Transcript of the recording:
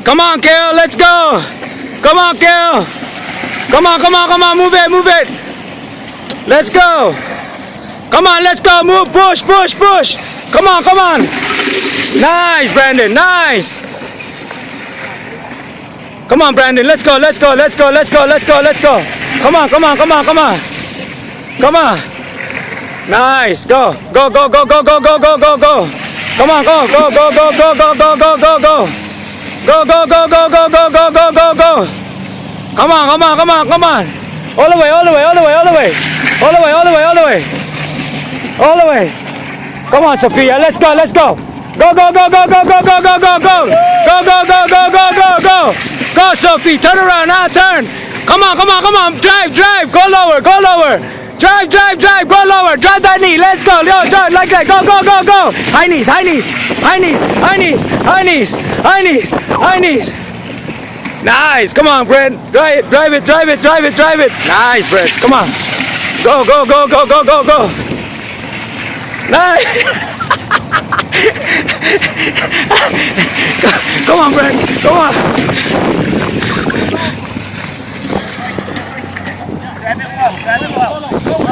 Come on, Kale, let's go. Come on, Kale. Come on, come on, come on, move it, move it. Let's go. Come on, let's go, move, push, push, push. Come on, come on. Nice, Brandon, nice. Come on, Brandon, let's go, let's go, let's go, let's go, let's go, let's go. Come on, come on, come on, come on. Come on. Nice, go, go, go, go, go, go, go, go, go, go. Come on, go, go, go, go, go, go, go, go, go, go. Go, go, go, go, go, go, go, go, go, go. Come on, come on, come on, come on. All the way, all the way, all the way, all the way. All the way, all the way, all the way. All the way. Come on, Sophia, let's go, let's go. Go, go, go, go, go, go, go, go, go, go. Go, go, go, go, go, go, go. Go, Sophie, turn around, now turn. Come on, come on, come on. Drive, drive, go lower, go lower. Drive, drive, drive, go lower. Drive that knee, let's go. Yo, drive like that. Go, go, go, go. High knees, high knees, high knees, high knees, high knees, high knees, high knees. Nice, come on, Brent. Drive it, drive it, drive it, drive it, drive it. Nice, Brent, come on. Go, go, go, go, go, go, go. Nice. Come on, Brent, come on. Grab it well, grab it well.